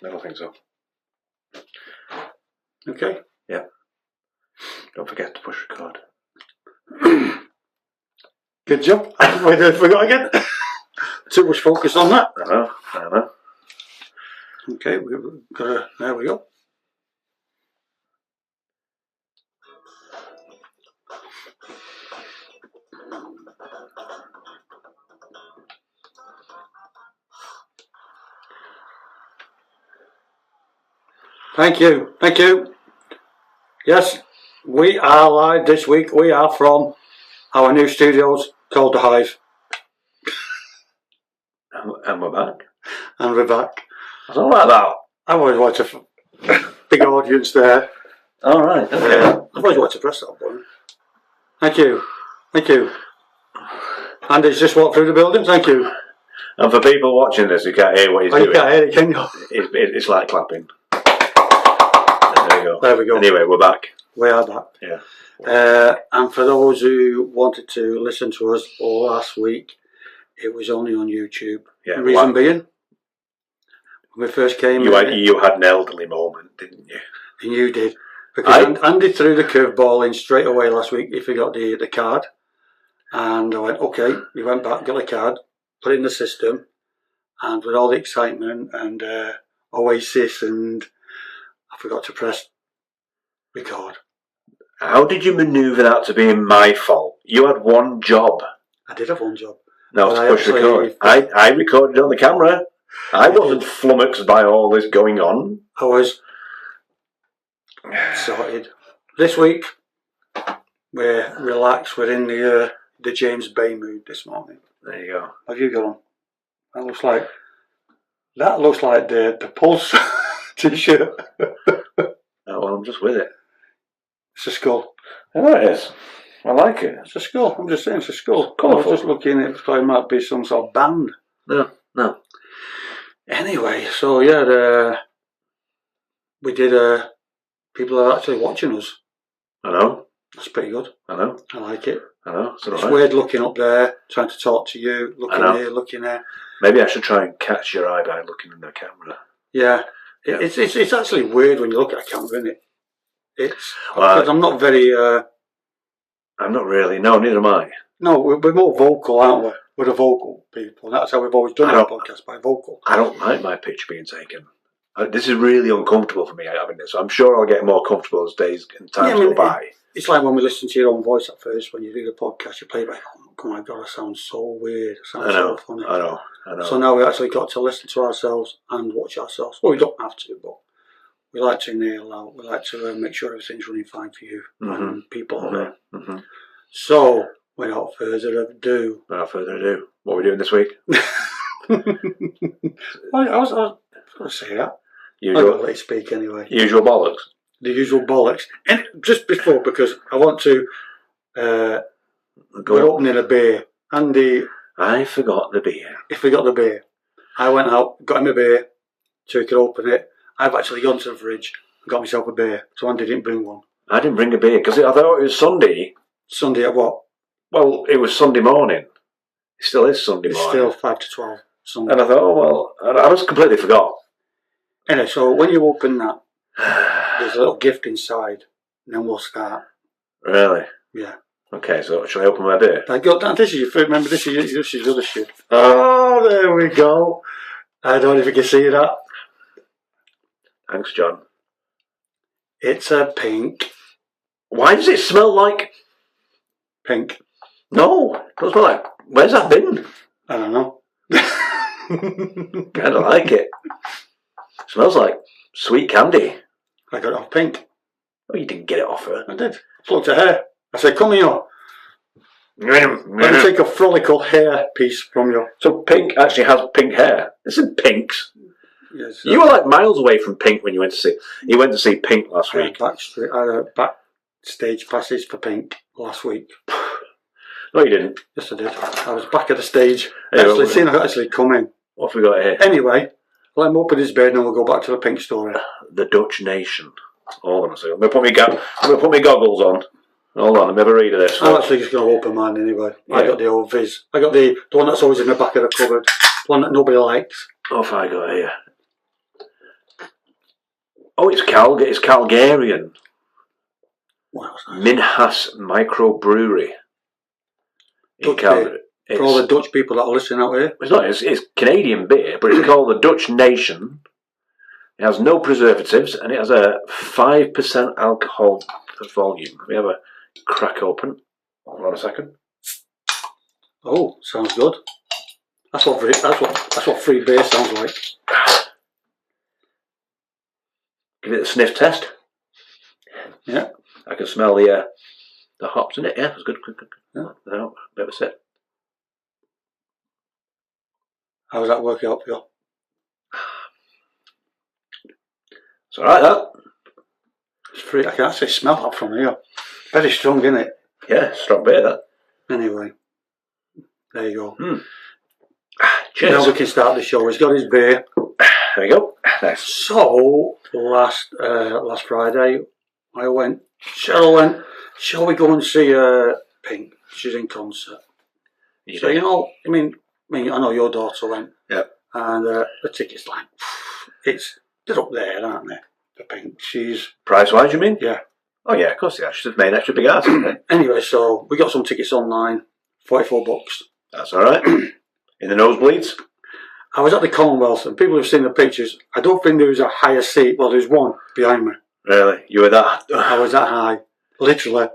I don't think so. Okay. Yeah. Don't forget to push record. Good job. I forgot again. Too much focus on that. I know. Okay, there we go. Thank you. Yes, we are live this week. We are from our new studios called The Hive. And we're back. And we're back. I don't like that. I've always watched a big audience there. Alright, okay. I've always wanted to press that button. Thank you. Andy's just walked through the building, thank you. And for people watching this who can't hear what he's doing, you can't hear it, can you? It's like clapping. There we go. Anyway, we're back. We are back. Yeah. And for those who wanted to listen to us last week, it was only on YouTube. Yeah. Reason being, when we first came you had an elderly moment, didn't you? And you did. Because Andy threw the curveball in straight away last week if he got the card. And I went, okay. We went back, got the card, put it in the system, and with all the excitement and Oasis, and I forgot to press record. How did you manoeuvre that to being my fault? You had one job. I did have one job. No, to push record. I recorded on the camera. I wasn't flummoxed by all this going on. I was sorted. This week, we're relaxed. We're in the James Bay mood this morning. There you go. Have you got on? That looks like the Pulse t-shirt. Oh, well, I'm just with it. It's a skull. Oh, it is. I like it. It's a skull. I'm just saying it's a skull. Colourful. I was just looking at it, thought it might be some sort of band. No. Anyway, so yeah, we did. People are actually watching us. I know. That's pretty good. I know. I like it. I know. It's weird looking up there, trying to talk to you, looking here, looking there. Maybe I should try and catch your eye by looking in the camera. Yeah. It's actually weird when you look at a camera, isn't it? Because I'm not very. I'm not really. No, neither am I. No, we're more vocal, aren't we? We're the vocal people. That's how we've always done our podcast, by vocal. I don't like my picture being taken. This is really uncomfortable for me having this. I'm sure I'll get more comfortable as days and times go by. It's like when we listen to your own voice at first, when you do the podcast, you play it back, oh my God, I sound so weird. I sound so funny. I know. So now we actually got to listen to ourselves and watch ourselves. Well, we don't have to, but we like to nail out. We like to make sure everything's running fine for you and people out there. Mm-hmm. So, without further ado. What are we doing this week? I was going to say that. I'm going to let you speak anyway. Usual bollocks. The usual bollocks. And just before, because I want to, we're opening a beer. Andy. I forgot the beer. He forgot the beer. I went out, got him a beer, so he could open it. I've actually gone to the fridge and got myself a beer, so Andy didn't bring one. I didn't bring a beer because I thought it was Sunday. Sunday at what? Well, it was Sunday morning. It still is Sunday morning. It's still 5 to 12 Sunday. And I thought, I just completely forgot. Anyway, so when you open that, there's a little gift inside, and then we'll start. Really? Yeah. Okay, so shall I open my beer? This is your food. Remember, this is your other shit. Oh, there we go. I don't know if you can see that. Thanks, John. It's a pink. Why does it smell like pink? No, it doesn't smell like. Where's that bin? I don't know. I don't like it. It smells like sweet candy. I got it off Pink. Oh, you didn't get it off her. I did. Looked at her. I said, come here. Let me take a frolical hair piece from you. So Pink actually has pink hair. This is Pink's. Yes. You were like miles away from Pink when you went to see. You went to see Pink last week. I had backstage passes for Pink last week. No, you didn't. Yes, I did. I was back at the stage. Actually come in. What have we got here? Anyway, let him open his bed and then we'll go back to the Pink story. The Dutch nation. Hold on a second. I'm going to put my goggles on. Hold on, let me have a read of this. I'm actually just going to open mine anyway. Yeah. I got the old Viz. I got the one that's always in the back of the cupboard. The one that nobody likes. What have I got here? It's Calgarian. Wow, Minhas Microbrewery. In Calgary. For all the Dutch people that are listening out here. It's not. It's Canadian beer, but it's called the Dutch Nation. It has no preservatives, and it has a 5% alcohol per volume. We have a crack open. Hold on a second. Oh, sounds good. That's what free beer sounds like. Give it a sniff test. Yeah. I can smell the hops in it. Yeah, it's good. Yeah. No, bit of a sip. How does that work out for you? It's alright, that. It's free. I can actually smell that from here. Very strong, isn't it? Yeah, strong beer, that. Anyway, there you go. Cheers. Now we can start the show. He's got his beer. There we go. Nice. So last Friday, Cheryl went, shall we go and see Pink? She's in concert. So I mean, I know your daughter went. Yeah. And the tickets, like, they're up there, aren't they? For Pink. She's price-wise, you mean? Yeah. Oh yeah, of course they are. She's made extra big ass, isn't it? Anyway, so we got some tickets online, $44. That's alright. In the nosebleeds? I was at the Commonwealth, and people have seen the pictures. I don't think there was a higher seat. Well, there's one behind me. Really? You were that? I was that high. Literally.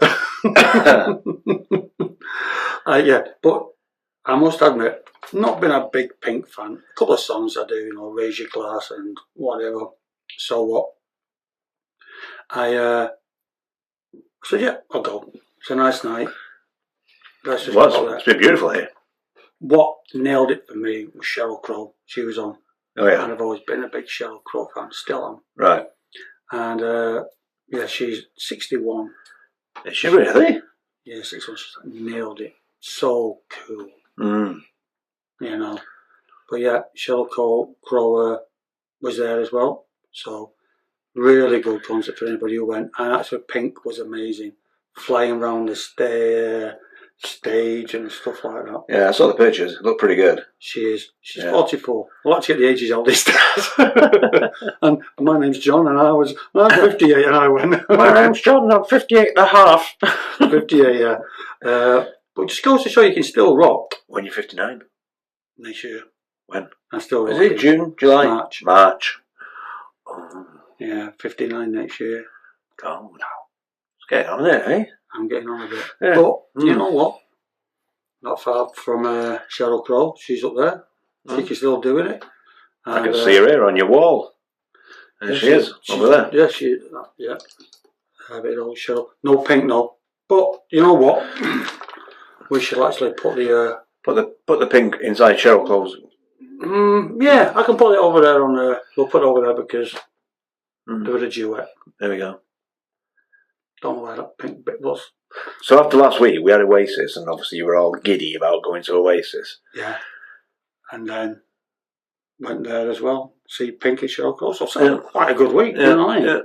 Yeah, but I must admit, not been a big Pink fan. A couple of songs I do, Raise Your Glass and whatever. So what? I said, yeah, I'll go. It's a nice night. It's been beautiful here. What nailed it for me was Sheryl Crow. She was on. Oh yeah. And I've always been a big Sheryl Crow fan. Still am. Right. And yeah, she's 61. Is she really? Yeah, 61. She's nailed it. So cool. But yeah, Sheryl Crow was there as well. So really good concert for anybody who went. And actually Pink was amazing. Flying around the stage and stuff like that. Yeah, I saw the pictures. It looked pretty good. She is. She's 44. I'll have to get the ages out this time. And my name's John, and I'm 58, and I went. My name's John, and I'm 58 and a half. 58, yeah. But just goes to show you can still rock. When you're 59? Next year. When? I still rock. Is it June, July? March. Oh. Yeah, 59 next year. Oh, no. It's getting on there, eh? I'm getting on a bit. Yeah. But, you know what? Not far from Sheryl Crow. She's up there. She can still doing it. And, I can see her here on your wall. There she is, over there. Yeah, yeah. A bit old Sheryl. No Pink, no. But, you know what? We should actually put the... Put the Pink inside Sheryl Crow's. Yeah, I can put it over there we'll put it over there because they were a duet. There we go. Don't know where that Pink bit was. So after last week, we had Oasis, and obviously you were all giddy about going to Oasis. Yeah. And then went there as well. See Pink and Sheryl Crow. So quite a good week, you know what I mean?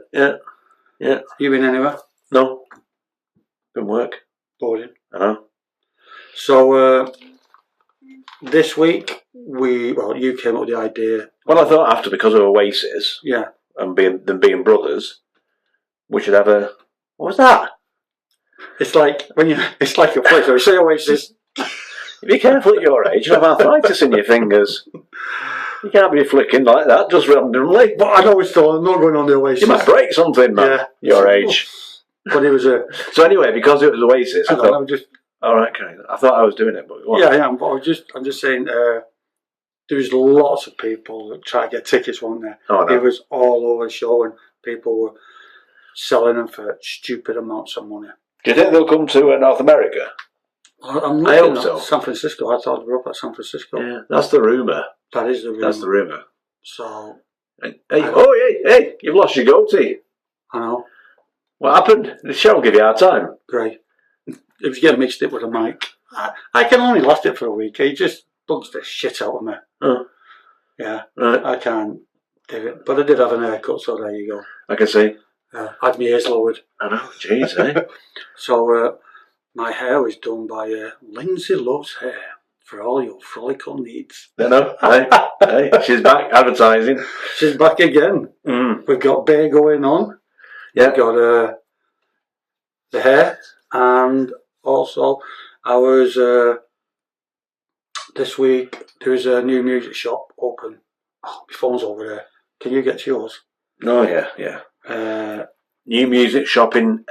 Yeah. You been anywhere? No. Didn't work. Boring. I know. So this week you came up with the idea. Well, I thought after, because of Oasis, and being brothers, we should have a. What was that? It's like it's like a place where you say Oasis. Be careful at your age. You have arthritis in your fingers. You can't be flicking like that just randomly. But I'd always thought I'm not going on the Oasis. You might break something, man. Yeah. Your age. But it was a. So anyway, because it was Oasis, I thought. All right, okay. I thought I was doing it, but yeah, I am. But I'm just saying. There was lots of people that tried to get tickets, weren't there? Oh, no. It was all over the show, and people were selling them for stupid amounts of money. Do you think they'll come to North America? I hope so. San Francisco. I thought they were up at San Francisco. Yeah, that's the rumour. That is the rumour. That's the rumour. So. Hey! You've lost your goatee. I know. What happened? The show will give you a hard time. Great. If you get mixed up with a mic, I can only last it for a week. He just bugs the shit out of me. Oh. Yeah. Right. I can't do it. But I did have an haircut, so there you go. I can see. I had my ears lowered. I know. Jeez, eh? So my hair was done by Lindsay Loves Hair. for all your frolical needs. No. Hey, she's back advertising. She's back again. We've got Bear going on. Yeah. We've got the hair, and also I was this week. There's a new music shop open. Oh, my phone's over there. Can you get to yours? Oh yeah. New music shop in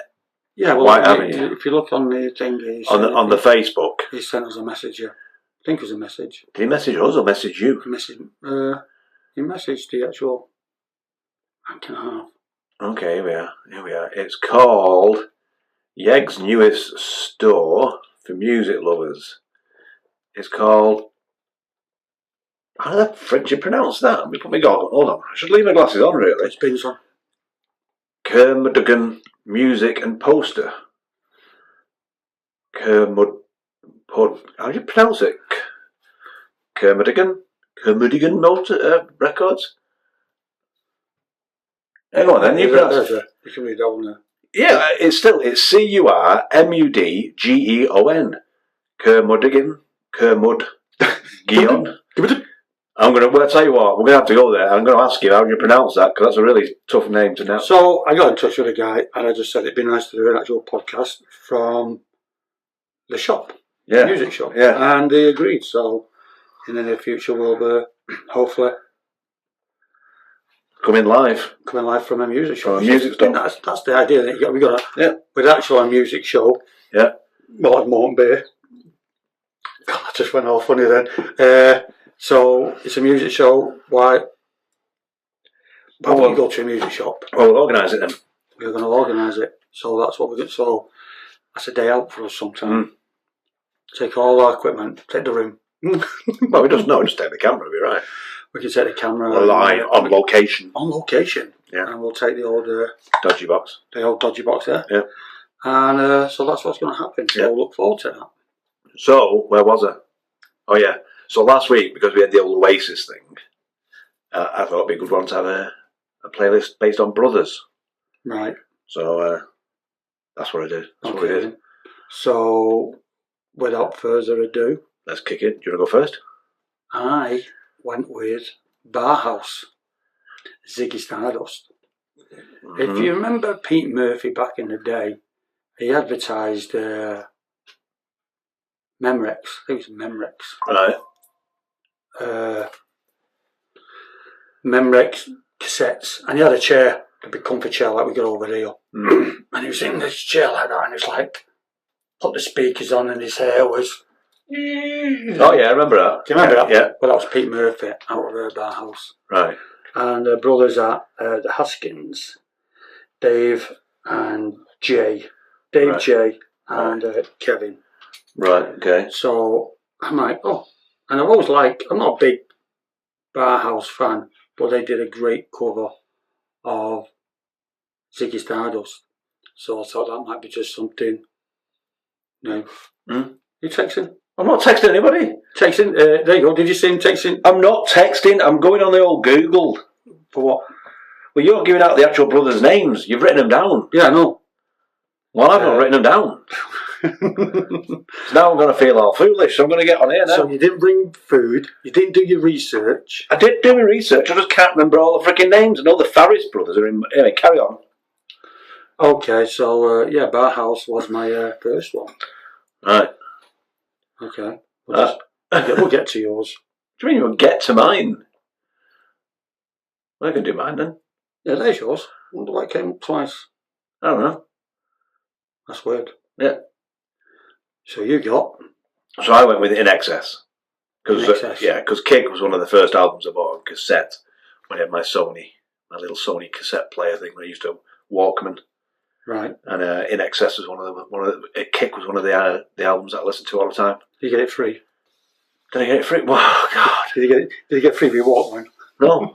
White Avenue. If you look on the thing, on the Facebook, he sent us a message. Yeah, I think it was a message. Did he message us or message you? He messaged the actual bank and a half. Okay, here we are. It's called Yegg's newest store for music lovers. It's called. How the frick do you pronounce that? Let me put my goggles. Hold on. I should leave my glasses on, really. It's been on. Kermuduggan Music and Poster. How do you pronounce it? Kermuduggan Records? Hang on then, you pronounce it. You can read that one there. Yeah, it's Curmudgeon. Kermudgeon. I'm going to tell you what, we're going to have to go there. I'm going to ask you how do you pronounce that, because that's a really tough name to know. So I got in touch with a guy, and I just said it'd be nice to do an actual podcast from the shop, the music shop. Yeah. And they agreed. So in the near future, we'll be hopefully coming live from a music show. From a music store. That's the idea. That we got with actually a music show. Yeah. Well, like Morton Bay. God, that just went all funny then. So it's a music show. Why? Why would you go to a music shop? Well, we'll organise it then. We're going to organise it. So that's what we're going to. So that's a day out for us sometime. Take all our equipment, take the room. Well, we just take the camera, we'll be right. We can take the camera live on location. On location. Yeah. And we'll take the old dodgy box. The old dodgy box there. Yeah. And so that's what's going to happen. So we'll look forward to that. So, where was I? Oh yeah. So last week, because we had the old Oasis thing, I thought it'd be a good one to have a playlist based on brothers. Right. So that's what I did. That's what we did. So, without further ado, let's kick it. Do you want to go first? I went with Barhouse, Ziggy Stardust. Mm-hmm. If you remember Pete Murphy back in the day, he advertised Memorex. I think it was Memorex. Right. Memorex cassettes, and he had a chair, a big comfy chair like we got over here. And he was in this chair like that, and it's like put the speakers on, and his hair was. Oh yeah, I remember that. Do you remember that? Yeah. Well, that was Pete Murphy out of Barhouse. Right. And brothers at the Haskins, Dave and Jay. Dave, Jay, and Kevin. Right, okay. So I'm like, oh. And I've always liked, I'm not a big Barhouse fan, but they did a great cover of Ziggy Stardust. So I thought that might be just something new. You texting? I'm not texting anybody. Texting, there you go. Did you see him texting? I'm not texting, I'm going on the old Google. For what? Well, you're giving out the actual brothers' names. You've written them down. Yeah, I know. Well, I've not written them down. So now I'm going to feel all foolish, so I'm going to get on here now. So you didn't bring food, you didn't do your research. I did do my research, I just can't remember all the freaking names. I know the Farris brothers are in. Anyway, carry on. Okay, so Barhouse was my first one. Right. Okay. We'll get to yours. Do you mean you'll get to mine? Well, I can do mine then. Yeah, there's yours. I wonder why it came up twice. I don't know. That's weird. Yeah. So you got? So I went with In Excess. Yeah, because Kick was one of the first albums I bought on cassette when I had my little Sony cassette player thing when I used to Walkman. Right. And In Excess was Kick was one of the albums that I listened to all the time. Did you get it free? Did I get it free? Oh God! Did you get free with your Walkman? No.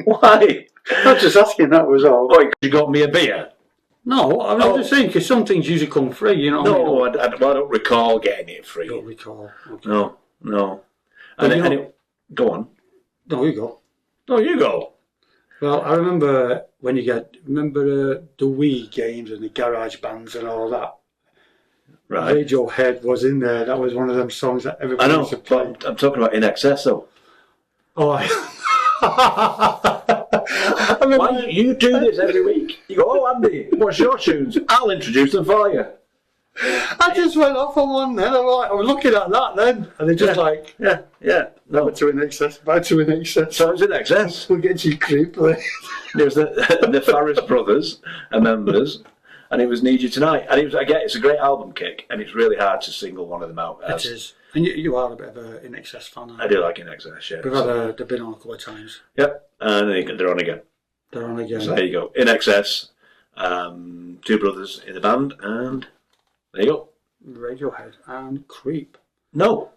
Why? I'm just asking. That was all. Why? You got me a beer? No, I'm just saying because some things usually come free. You know. No, I don't recall getting it free. Don't recall. Okay. No. And go on. No, you go. No, you go. Well, I remember when the Wii games and the garage bands and all that. Right. Radiohead was in there. That was one of them songs that everybody used to play. But I'm talking about In Excess, though. Oh, I mean, Why you do this every week? You go, oh, Andy, what's your tunes? I'll introduce them for you. I just went off on one then. I was looking at that then, and they just yeah. No, back to In Excess, back to In Excess. so it's In Excess. We'll get you creepily. There was the Farris brothers are members, and it was Need You Tonight. And it's a great album kick, and it's really hard to single one of them out. It is. And you are a bit of an In Excess fan, aren't you? I do like In Excess, yeah. They've been on a couple of times. Yep, and they're on again. They're on again. So there you go. In Excess, two brothers in the band, and there you go. Radiohead and Creep. No.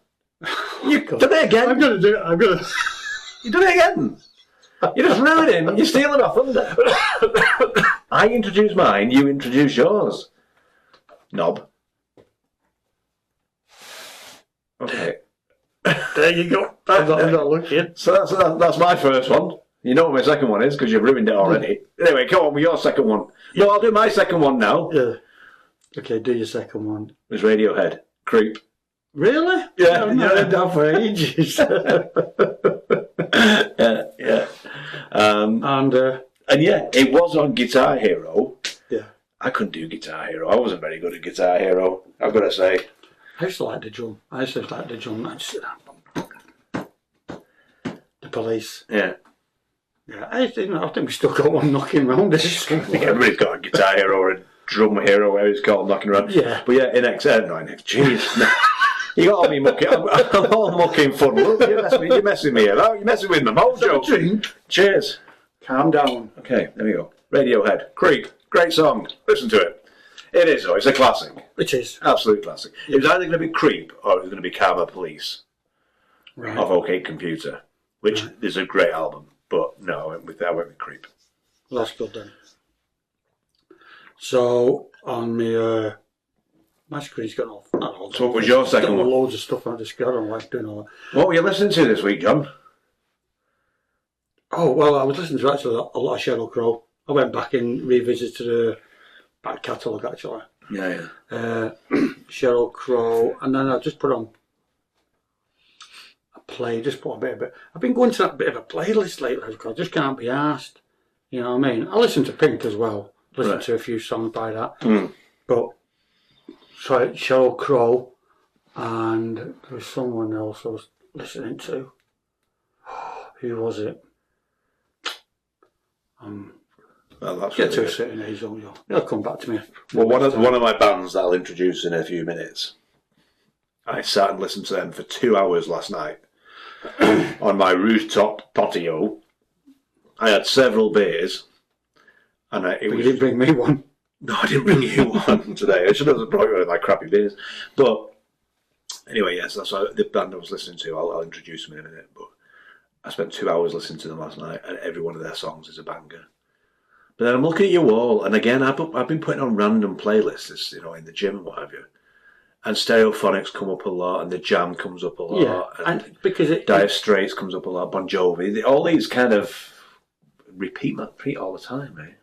You done it again. I'm going to do it. You done it again. You're just ruining. You're stealing our thunder. I introduce mine, you introduce yours. Knob. Okay. There you go. I'm not looking. So that's my first one. You know what my second one is because you've ruined it already. Anyway, come on with your second one. No, I'll do my second one now. Yeah. Okay, do your second one. It was Radiohead. Creep. Really? Yeah. I've not heard that for ages. yeah. And yeah, it was on Guitar Hero. Yeah. I couldn't do Guitar Hero. I wasn't very good at Guitar Hero, I've got to say. I used to like the drum. The Police. Yeah. Yeah, I think we still got one knocking around this. I think everybody's got a Guitar Hero or a Drum Hero, where it's called, knocking around. Yeah. But yeah, jeez. You got to be mucking. I'm all mucking fun. Look, you're messing me about. You're messing with my mojo. Drink. Cheers. Calm down. Okay, there we go. Radiohead. Creep. Great song. Listen to it. It is, though. It's a classic. It is. Absolute classic. It was either going to be Creep or it was going to be Karma Police. Right. Of OK Computer, which is a great album. But no, I went with Creep. Well, that's good then. So on my screen's got off. So what was your second one? Loads of stuff I just got on like doing all that. What were you listening to this week, John? Oh well, I was listening to actually a lot of Sheryl Crow. I went back and revisited the back catalogue actually. Yeah. Sheryl Crow, and then I just put on a play. Just put a bit of it. I've been going to that bit of a playlist lately because I just can't be asked. You know what I mean? I listen to Pink as well. Listen to a few songs by that. But so Sheryl Crow, and there was someone else I was listening to. Who was it? Well, that's Get really to a good. certain age, it'll come back to me. Well, one of my bands that I'll introduce in a few minutes, I sat and listened to them for 2 hours last night on my rooftop patio. I had several beers, and You didn't bring me one. No, I didn't bring you one today. I should have brought you one of my crappy beers. But anyway, yes, that's the band I was listening to. I'll introduce them in a minute. But I spent 2 hours listening to them last night, and every one of their songs is a banger. But then I'm looking at your wall, and again, I've been putting on random playlists, in the gym and what have you. And Stereophonics come up a lot, and The Jam comes up a lot. Yeah, and because Dire Straits comes up a lot, Bon Jovi. All these kind of repeat all the time, mate.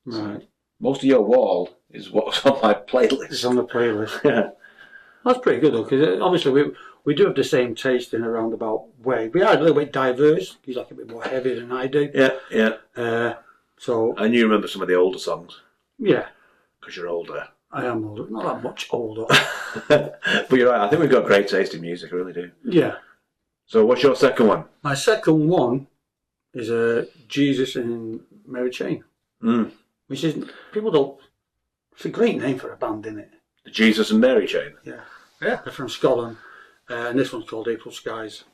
Right. So most of your wall is what's on my playlist. It's on the playlist. Yeah. That's pretty good though, because obviously we do have the same taste in a roundabout way. We are a little bit diverse. He's like a bit more heavy than I do. Yeah. So. And you remember some of the older songs. Yeah. Because you're older. I am older. Not that much older. But you're right. I think we've got great taste in music. I really do. Yeah. So what's your second one? My second one is Jesus and Mary Chain. Which is, people don't, it's a great name for a band, isn't it? The Jesus and Mary Chain? Yeah. They're from Scotland. And this one's called April Skies.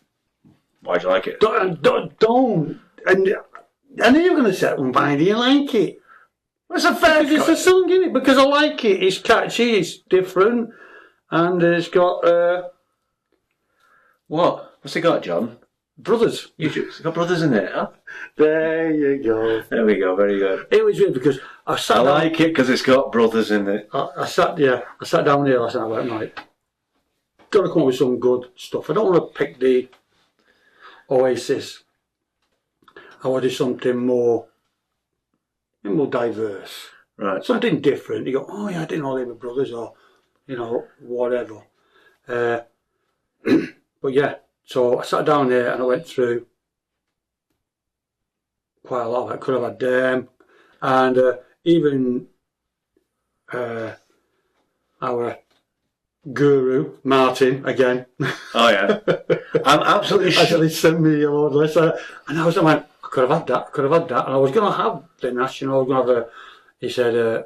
Why'd you like it? Don't. And I knew you were going to say, why do you like it? It's a fair It's a song, isn't it? Because I like it. It's catchy, it's different. And it's got, what? What's it got, John? Brothers. It's got brothers in it, huh? There you go. There we go, very good. It was weird because I like it because it's got brothers in it. I sat down here last night and went, right, got to come up with some good stuff. I don't want to pick the Oasis. I want to do something more diverse. Right. Something different. You go, oh yeah, I didn't know they were brothers, or whatever. But yeah, so I sat down there and I went through quite a lot of it. Could have had them, and even our guru Martin again. Oh yeah, I'm absolutely sure. Actually sent me a load list, and I was like, I could have had that, and I was going to have the National. I was going to have he said,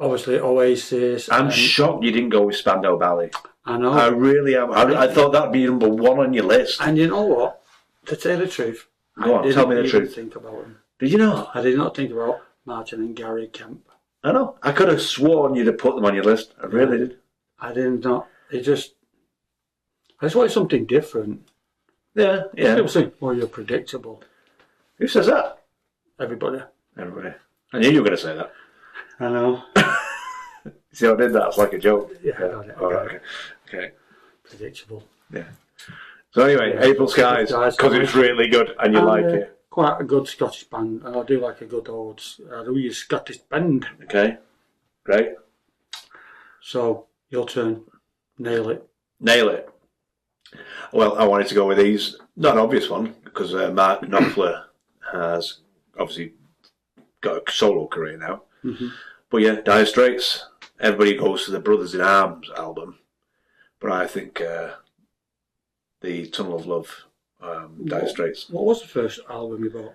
obviously Oasis. I'm shocked you didn't go with Spandau Ballet. I know. I really am. I thought that'd be number one on your list. And you know what? To tell the truth, go on, tell me the truth. Think about them. Did you not? I did not think about Martin and Gary Kemp. I know. I could have sworn you'd have put them on your list. I really did. I did not. I just wanted something different. Yeah. People say, "Well, you're predictable." Who says that? Everybody. I knew you were going to say that. I know. See how I did that? It's like a joke. Yeah, I got it. Okay. Predictable. Yeah. So anyway, April Skies, because it's really good and you like it. Quite a good Scottish band, and I do like a good old Scottish band. Okay, great. So, your turn. Nail it. Nail it. Well, I wanted to go with these. Not an obvious one, because Mark Knopfler has obviously got a solo career now. Mm-hmm. But yeah, Dire Straits. Everybody goes to the Brothers in Arms album. But I think the Tunnel of Love, Dire Straits. What was the first album you bought?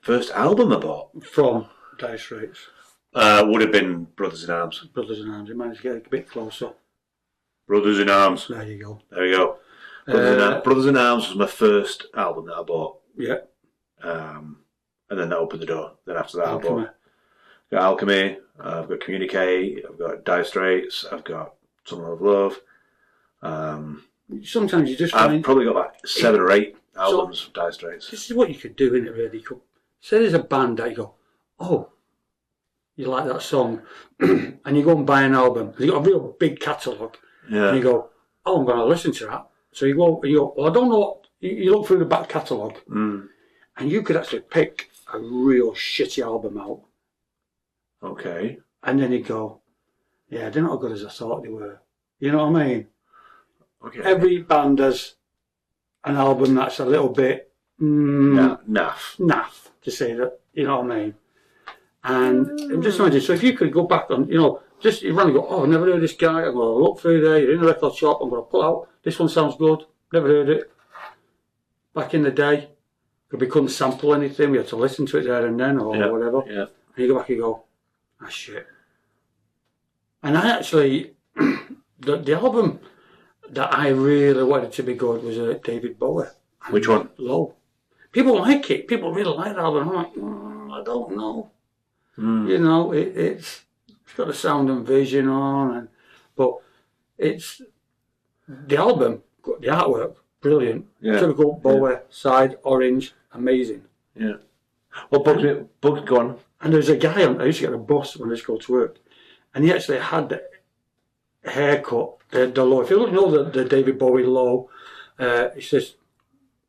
First album I bought? From Dire Straits? Would have been Brothers in Arms. Brothers in Arms. You managed to get a bit closer. Brothers in Arms. There you go. There you go. Brothers in Arms was my first album that I bought. Yeah. And then that opened the door. Then after that Alchemy. I got Alchemy, I've got Communicate, I've got Dire Straits, I've got Tunnel of Love. Sometimes you just I've probably got like 7 or 8 albums of Dire Straits. This is what you could do, isn't it, really? You could say there's a band that you go, oh, you like that song, and you go and buy an album. You've got a real big catalogue. Yeah. And you go, oh, I'm going to listen to that. So you go, well, I don't know what, you look through the back catalogue, and you could actually pick a real shitty album out. Okay. And then you go, yeah, they're not as good as I thought they were. You know what I mean? Okay. Every band has an album that's a little bit naff, to say that, you know what I mean? And I'm just imagine, so if you could go back on, just you run and go, oh, I've never heard of this guy, I'm going to look through there, you're in the record shop, I'm going to pull out, this one sounds good, never heard it. Back in the day, we couldn't sample anything, we had to listen to it there and then, or whatever. Yeah. And you go back and you go, ah, shit. And I actually, the album that I really wanted to be good was David Bowie. Which one? Low. People like it. People really like the album. I'm like, I don't know. It's got the sound and vision on, but it's the album, the artwork, brilliant. Yeah. Typical Bowie, side orange, amazing. Yeah. Well, Bugs, go on. And there's a guy I used to get a bus when I used to go to work, and he actually had the haircut, the low. If you know the David Bowie low, it's just,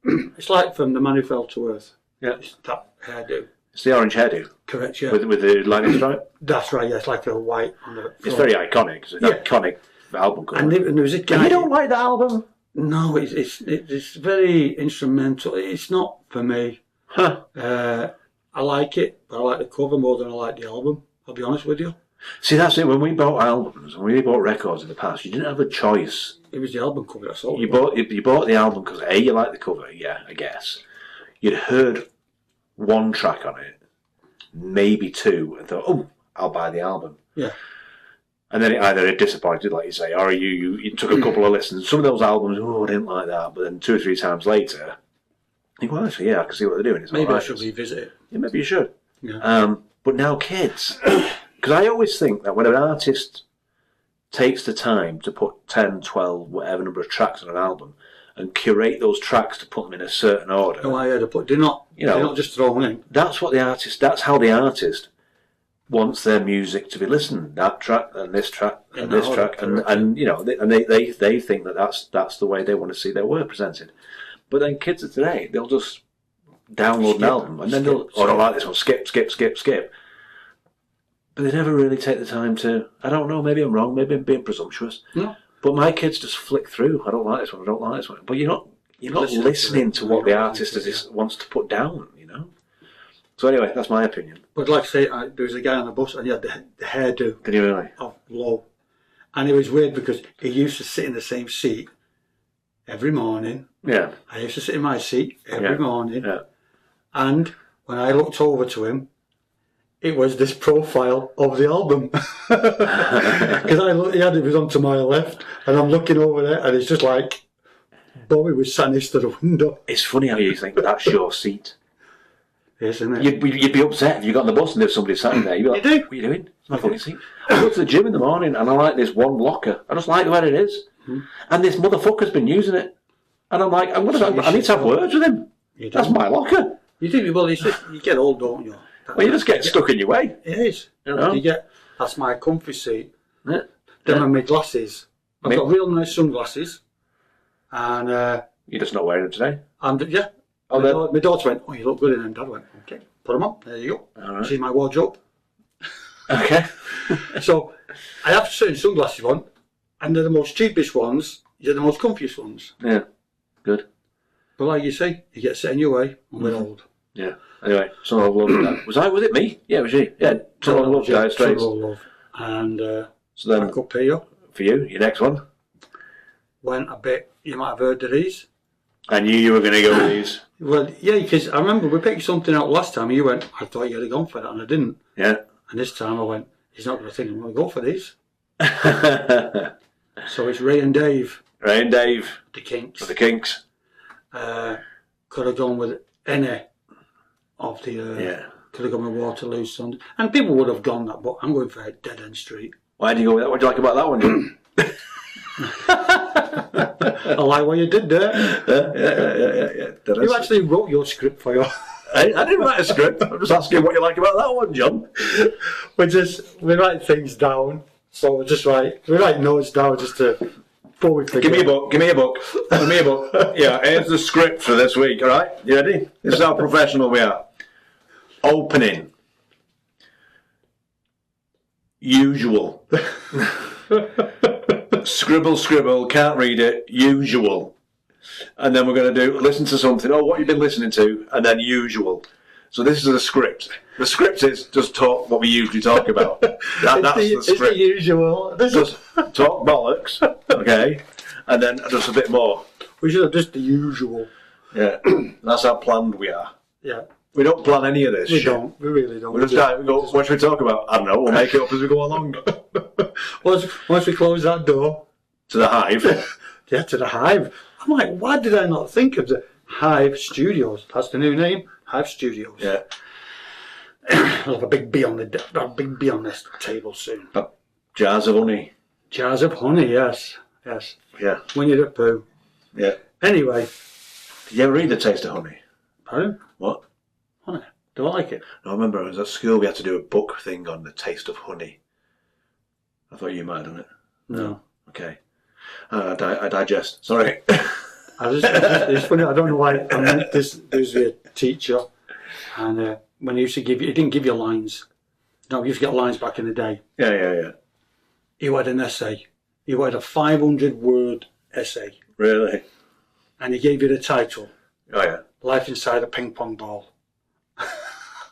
it's like from The Man Who Fell to Earth. Yeah. It's that hairdo. It's the orange hairdo. Correct, yeah. With the lightning stripe? That's right, yeah, it's like a white on the front. It's very iconic. It's an iconic album cover. And there was a guy... You don't like that album? No, it's very instrumental. It's not for me. Huh. I like it, but I like the cover more than I like the album, I'll be honest with you. See, that's it. When we bought albums, when we bought records in the past, you didn't have a choice. It was the album cover that's all. You bought the album because A, you liked the cover, yeah, I guess. You'd heard one track on it, maybe 2, and thought, oh, I'll buy the album. Yeah. And then it either disappointed, like you say, or you took a couple of listens. Some of those albums, I didn't like that. But then 2 or 3 times later, you go, actually, yeah, I can see what they're doing. It's maybe right. I should revisit it. Yeah, maybe you should. Yeah. But now kids, because I always think that when an artist takes the time to put 10, 12, whatever number of tracks on an album and curate those tracks to put them in a certain order. Oh, I had to put, they're not just thrown in. That's how the artist wants their music to be listened. That track and this track and this track, and they think that that's the way they want to see their work presented. But then kids of today, they'll just download an album and then I don't like this one. Skip. But they never really take the time to. I don't know. Maybe I'm wrong. Maybe I'm being presumptuous. No. But my kids just flick through. I don't like this one. I don't like this one. But you're not listening to what the artist wants to put down. You know. So anyway, that's my opinion. But like I say, there was a guy on the bus and he had the hairdo. Did you really? Of low. And it was weird because he used to sit in the same seat every morning. Yeah. I used to sit in my seat every morning. Yeah. And when I looked over to him, it was this profile of the album. Because it was on to my left, and I'm looking over there, and it's just like Bobby was sat next to the window. It's funny how you think that's your seat. Yes, isn't it? You'd be upset if you got on the bus and there's somebody sat in there. You'd be like, You do? What are you doing? It's my fucking seat. I go to the gym in the morning and I like this one locker. I just like where it is. And this motherfucker's been using it. And I'm like, I need to have words with him. That's my locker. You do? Well, you get old, don't you? Well, you just get stuck in your way. It is. You know? That's my comfy seat. Yeah. Then are my glasses. I've got real nice sunglasses. And you're just not wearing them today? Yeah. My daughter went, oh, you look good in them. Dad went, okay, put them on. There you go. All right. See my wardrobe. Okay. So I have certain sunglasses on, and they're the most cheapest ones. They're the most comfiest ones. Yeah. Good. But like you say, you get set in your way and we're old. Yeah. Anyway, Son of Love that. Was it me? Yeah, it was you. Yeah. Son of Love, guys, straight. Son of Love. And so then, back up here. For you, your next one? Went a bit, you might have heard of these. I knew you were going to go with these. Well, yeah, because I remember we picked something out last time and you went, I thought you had gone for that, and I didn't. Yeah. And this time I went, he's not going to think I'm going to go for these. So it's Ray and Dave. Ray and Dave. The Kinks. The Kinks. Could have gone with any of the... Could have gone with Waterloo Sunday. And people would have gone that, but I'm going for Dead End Street. Why did you go with that? What do you like about that one, John? I like what you did there. Yeah. You actually wrote your script for you. I didn't write a script. I'm just asking what you like about that one, John. We write things down. So we write notes down just to before we forget. Give me a book. Yeah, here's the script for this week, alright? You ready? This is how professional we are. Opening. Usual. Scribble, can't read it, usual. And then we're going to listen to something, what you've been listening to, and then usual. So this is the script. The script is just talk what we usually talk about. That's the script. It's the usual. Just talk bollocks, okay? And then just a bit more. We should have just the usual. Yeah, that's how planned we are. Yeah. We don't plan any of this shit. We really don't. We just go, what should we talk about? I don't know, we'll make it up as we go along. Once we close that door. To the Hive? Yeah, to the Hive. I'm like, why did I not think of the Hive Studios? That's the new name, Hive Studios. Yeah. I'll have a big B on this table soon. Jars of honey. Jars of honey, yes. Yeah. Winnie the Pooh. Yeah. Anyway. Did you ever read The Taste of Honey? Pardon? What? Honey. Do I like it? I remember I was at school, we had to do a book thing on The Taste of Honey. I thought you might have done it. No. Okay. I digest. Sorry. It's funny, I don't know why. I mean, there's a teacher, and when he used to he didn't give you lines. No, we used to get lines back in the day. Yeah. He had an essay. He had a 500-word essay. Really? And he gave you the title. Oh, yeah. Life Inside a Ping Pong Ball.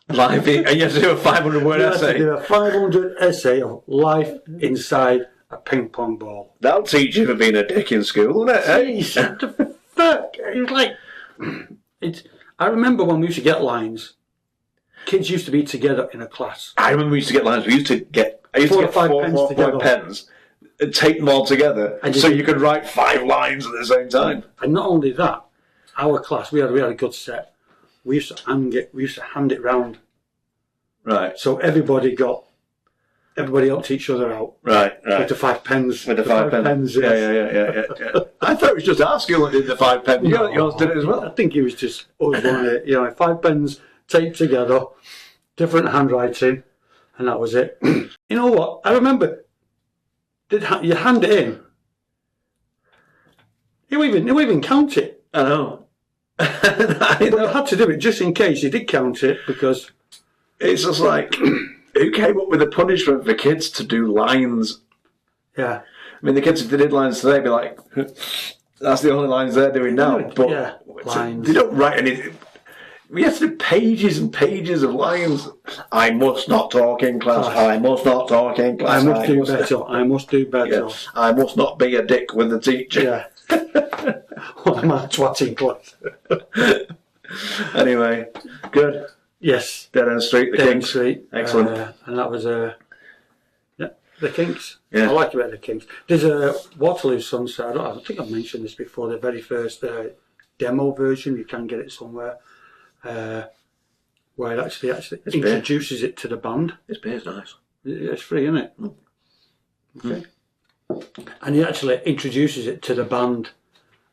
And you have to do a 500-word essay? You have to do a 500 essay of life inside a ping pong ball. That'll teach you for being a dick in school, won't it? Jeez, what the fuck? It was like... I remember when we used to get lines, kids used to be together in a class. I remember we used to get lines. I used to get 4 or 5 pens and tape them all together so you could write 5 lines at the same time. And not only that, our class, we had a good set. We used to hand it round. Right. So everybody helped each other out. Right. With the 5 pens. With the 5 pens. Yes. Yeah. I thought it was just our school that did the 5 pens. No, yours did it as well. I think it was just us one it. 5 pens taped together, different handwriting, and that was it. You know what? I remember. You hand it in. You even count it. I know. But you had to do it just in case you did count it, because it's just like Who came up with a punishment for kids to do lines? Yeah. I mean, the kids, if they did lines today, would be like, that's the only lines they're doing now. But yeah, lines. They don't write anything. We have to do pages and pages of lines. I must not talk in class. I must not talk in class. I must do better. I must do better. Yeah. I must not be a dick with the teacher. Yeah. What am I twatting class? Anyway, good. Yes. Dead End Street, the Dead End Kinks. Street. Excellent. And that was the Kinks. Yeah. I like about the Kinks. There's a Waterloo Sunset. I think I've mentioned this before. The very first demo version. You can get it somewhere. Where it actually introduces it to the band. This beer's nice. It's free, isn't it? Mm. Okay. And he actually introduces it to the band,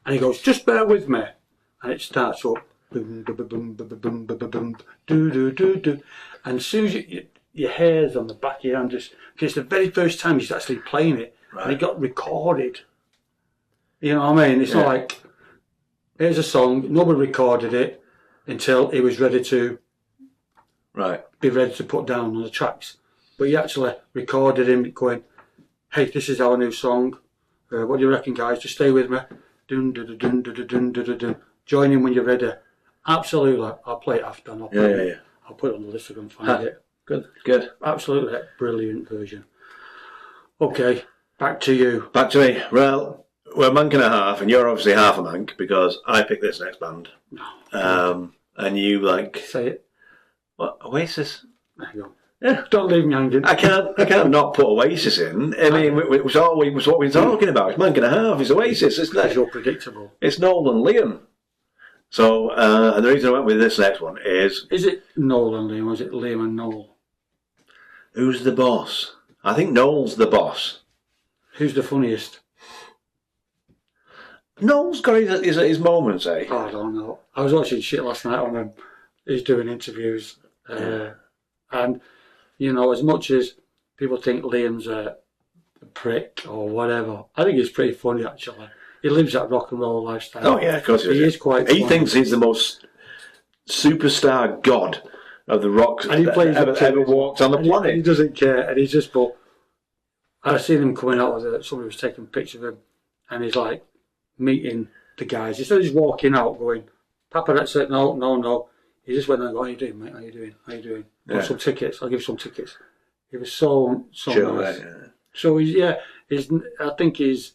and he goes, "Just bear with me," and it starts up. Boom, boom, boom, boom, boom, boom, boom, do do do do, and as soon as your hair's on the back of your hand, just because it's the very first time he's actually playing it, and it got recorded. You know what I mean? It's not like here's a song, nobody recorded it until he was ready to be ready to put down on the tracks. But he actually recorded him going, "Hey, this is our new song. What do you reckon, guys? Just stay with me. Dun dun dun dun dun dun dun dun. Join in when you're ready." Absolutely, I'll play it after. And I'll put it on the list and find it. Good. Absolutely, brilliant version. Okay, back to you. Back to me. Well, we're a monk and a half, and you're obviously half a monk because I picked this next band. And you say it. What, Oasis? There you go. Yeah. Don't leave me hanging. I can't not put Oasis in. I mean, it was always what we were talking about. It's monk and a half. It's Oasis. It's not. You're predictable. It's Noel and Liam. So, and the reason I went with this next one is... Is it Noel and Liam, or is it Liam and Noel? Who's the boss? I think Noel's the boss. Who's the funniest? Noel's got his moments, eh? Oh, I don't know. I was watching shit last night on him. He's doing interviews. And, you know, as much as people think Liam's a prick or whatever, I think he's pretty funny, actually. He lives that rock and roll lifestyle. Oh yeah, of course he is quite funny. He thinks he's the most superstar god of the rock and he plays ever walked on the planet. He doesn't care, and he's just. But I've seen him coming out with somebody was taking a picture of him, and he's like meeting the guys. Instead of just walking out, going, "Papa, that's it. No." He just went and go, "How you doing, mate? How you doing? Want some tickets? I'll give you some tickets." He was so nice. Yeah. So I think he's.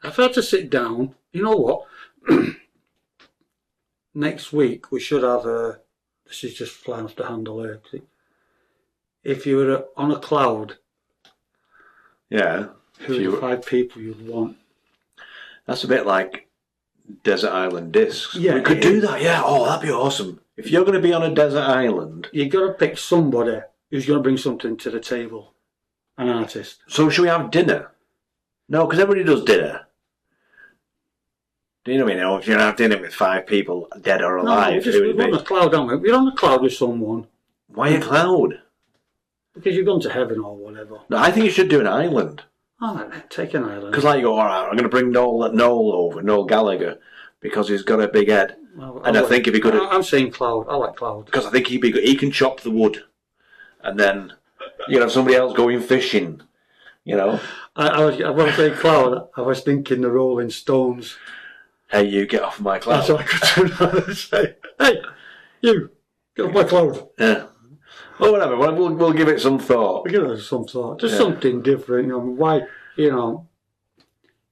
I've had to sit down. You know what? Next week we should have a. This is just flying off the handle here. If you were on a cloud, who are the 5 people you'd want? That's a bit like Desert Island Discs. Yeah, we could do that. Yeah. Oh, that'd be awesome. If you're going to be on a desert island, you've got to pick somebody who's going to bring something to the table. An artist. So should we have dinner? No, because everybody does dinner. Do you know what I mean? If you're going to have dinner with 5 people, dead or alive, we're on a cloud, aren't we? We're on a cloud with someone. Why a cloud? Because you've gone to heaven or whatever. No, I think you should do an island. Oh, take an island. Because you go, all right, I'm going to bring Noel Gallagher, because he's got a big head. Well, I think if he could... I'm saying cloud. I like cloud. Because I think he'd be good. He can chop the wood. And then you can have somebody else going fishing, you know. I was saying cloud, I was thinking the Rolling Stones. Hey, you get off my cloud. That's what I could turn around and say. Hey, you, get off my cloud. Yeah. Well, whatever. We'll give it some thought. We'll give it some thought. Just something different. You know, why, you know.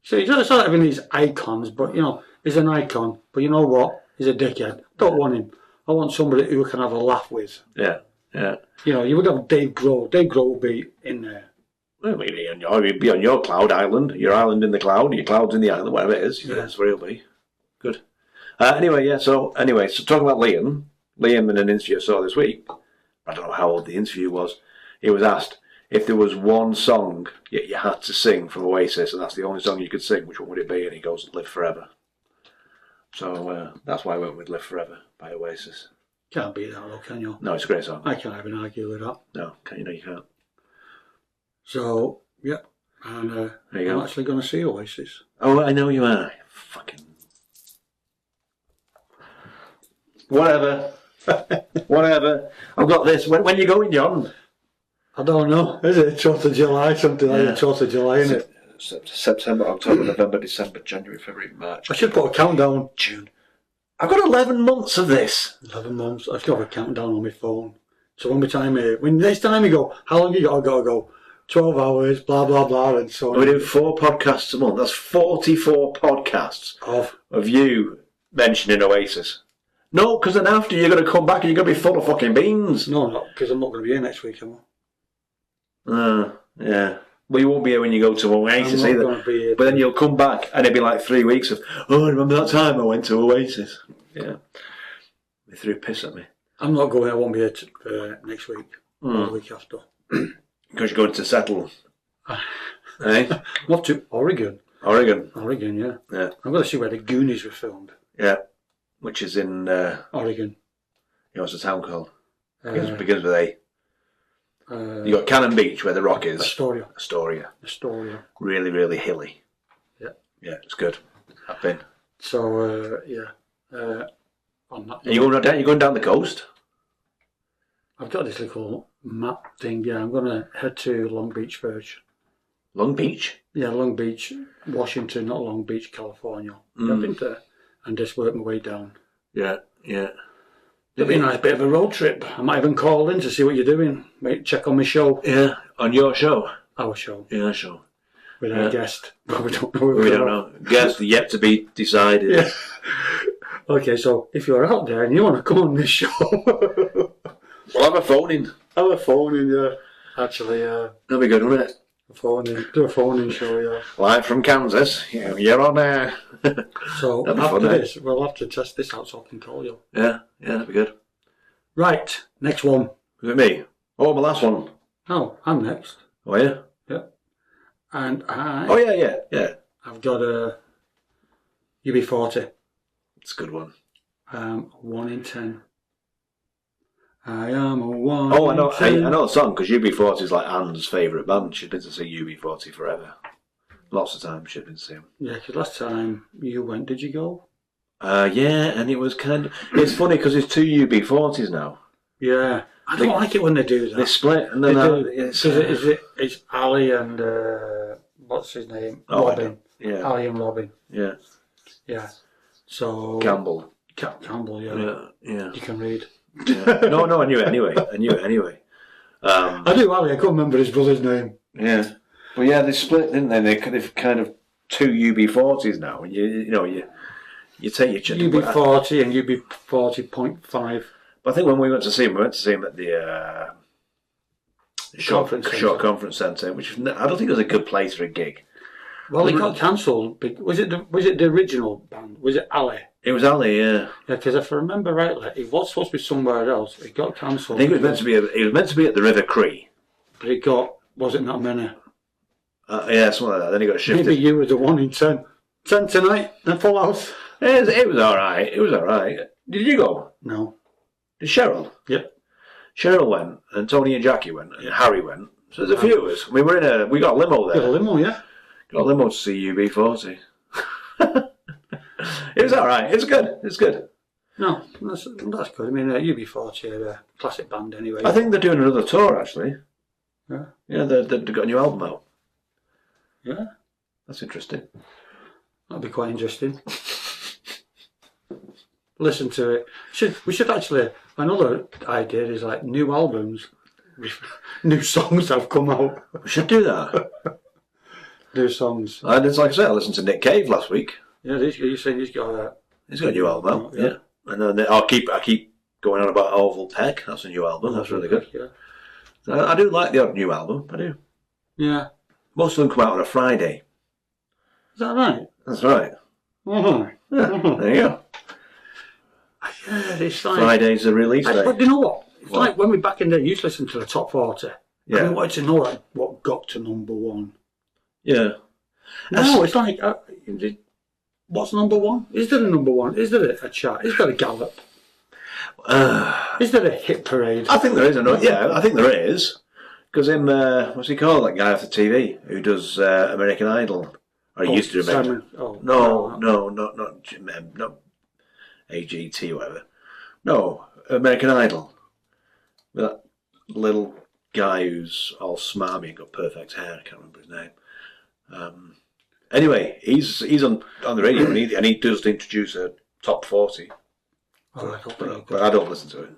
So he's not having these icons, but, you know, he's an icon. But you know what? He's a dickhead. Don't want him. I want somebody who I can have a laugh with. Yeah, yeah. You know, you would have Dave Grohl. Dave Grohl would be in there. Well, he'd be on your cloud island. Your island in the cloud. Your cloud's in the island, whatever it is. Yeah. That's where he'll be. Good. So talking about Liam in an interview I saw this week, I don't know how old the interview was, he was asked if there was one song you had to sing from Oasis, and that's the only song you could sing, which one would it be? And he goes, Live Forever. So that's why I went with Live Forever by Oasis. Can't beat that though, can you? No, it's a great song. I can't even argue with that. No, you can't. So, yeah. And I'm actually going to see Oasis. Oh, I know you are. Fucking... Whatever. Whatever. I've got this. When you going, John? I don't know. Is it 12th of July? Something like the 12th of July, isn't it? September, October, November, December, January, February, March. I should put a countdown. June. I've got 11 months of this. 11 months. I should have a countdown on my phone. So when next time you go, how long you got? I got to go 12 hours, blah, blah, blah, and so on. We do 4 podcasts a month. That's 44 podcasts of you mentioning Oasis. No, because then after you're going to come back and you're going to be full of fucking beans. No, not because I'm not going to be here next week, am I? Yeah. Well, you won't be here when you go to Oasis either. But then you'll come back and it'll be like 3 weeks of, oh, remember that time I went to Oasis? Yeah. They threw piss at me. I'm not going. I won't be here next week or the week after. Because you're going to settle. Eh? What to? Oregon, yeah. I'm going to see where the Goonies were filmed. Yeah. Which is in... Oregon. You know, what's the town called? Begins with A. You got Cannon Beach, where the Rock is. Astoria. Really, really hilly. Yeah. Yeah, it's good. I've been. So, yeah. Are you going down the coast? I've got this little map thing. Yeah, I'm going to head to Long Beach first. Long Beach? Yeah, Long Beach, Washington, not Long Beach, California. I've been there and just work my way down. Yeah. It'll be a nice bit of a road trip. I might even call in to see what you're doing. Might check on my show. Yeah, on your show? Our show. Yeah, our show. With our guest. But we don't know. We don't know. Guest yet to be decided. Yeah. Okay, so if you're out there and you want to come on this show... We'll have a phone in. Yeah. Actually, that'll be good, won't it? Do a phone in show, yeah. Live from Kansas. Yeah, you're on there. So after this, we'll have to test this out so I can call you. Yeah, that'd be good. Right, next one. Is it me? Oh, my last one. No, I'm next. Oh, yeah? Yeah. And I... Oh, yeah. I've got a UB40. It's a good one. 1 in 10. I am a 1 Oh, I know the song, because UB40 is like Anne's favourite band. She's been to see UB40 forever. Lots of times she's been to see them. Yeah, because last time you went, did you go? Yeah, and it was kind of... It's funny, because there's 2 UB40s now. Yeah. I don't like it when they do that. They split, and then... It's Ali and... what's his name? Robin. Yeah. Ali and Robin. Yeah. Yeah. So... Campbell, yeah. Yeah. You can read. Yeah. No, I knew it anyway. I do, Ali. I can't remember his brother's name. Yeah. Well, yeah, they split, didn't they? They've kind of 2 UB40s now. And you take your chicken. UB40 and UB40.5. But I think when we went to see him at the short conference centre, which I don't think was a good place for a gig. Well, it got cancelled. Was it the original band? Was it Ali? It was Ali, yeah. Yeah, because if I remember rightly, it was supposed to be somewhere else. It got cancelled. I think it was meant to be at the River Cree. But wasn't that many? Yeah, something like that. Then it got shifted. Maybe you were the 1 in 10. 10 tonight, then full house. It was alright. Did you go? No. Did Cheryl? Yep. Cheryl went, and Tony and Jackie went, and Harry went. So there's a few of us. We got a limo there. Got a limo, yeah. Got a limo to see UB40. It was alright. It's good. No, that's good. I mean, UB40 are a classic band anyway. I think they're doing another tour, actually. Yeah? Yeah, they've got a new album out. Yeah? That's interesting. That'd be quite interesting. Listen to it. We should actually... Another idea is like new albums. New songs have come out. We should do that. New songs. Like I said, I listened to Nick Cave last week. Yeah, you're saying he's got a new album out. Yeah. And then I keep going on about Orville Peck. That's a new album. That's really good. Yeah. So I do like the odd new album. I do. Yeah. Most of them come out on a Friday. Is that right? That's right. Uh-huh. Yeah. There you go. Yeah, it's like... Friday's the release day. But you know what? It's like when we back in there, you used to listen to the top 40. Yeah. I wanted to know what got to number 1. Yeah. No, it's like... what's number 1? Is there a number 1? Is there a chart? Is there a gallop? Is there a hit parade? I think there is. I think there is. Because what's he called, that guy off the TV who does American Idol? Or he used to do American Idol. No, not AGT or whatever. No, American Idol? That little guy who's all smarmy and got perfect hair. I can't remember his name. Anyway, he's on the radio and he does introduce a top 40. But I don't listen to it.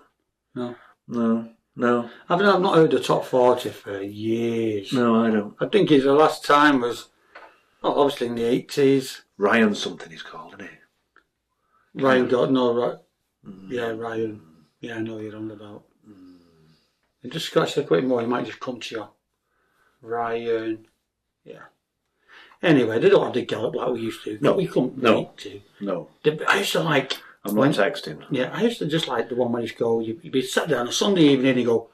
No. I've not heard the top 40 for years. No, I don't. I think the last time was obviously in the 80s. Ryan something he's called, isn't he? Ryan got no right. Yeah, Ryan. Yeah, I know what you're on about. And just scratch the quick more, he might just come to you. Ryan. Yeah. Anyway, they don't have the gallop like we used to. No. We couldn't No. to. No. I used to like. I'm not texting. Yeah, I used to just like the one where you go, you'd be sat there on a Sunday evening and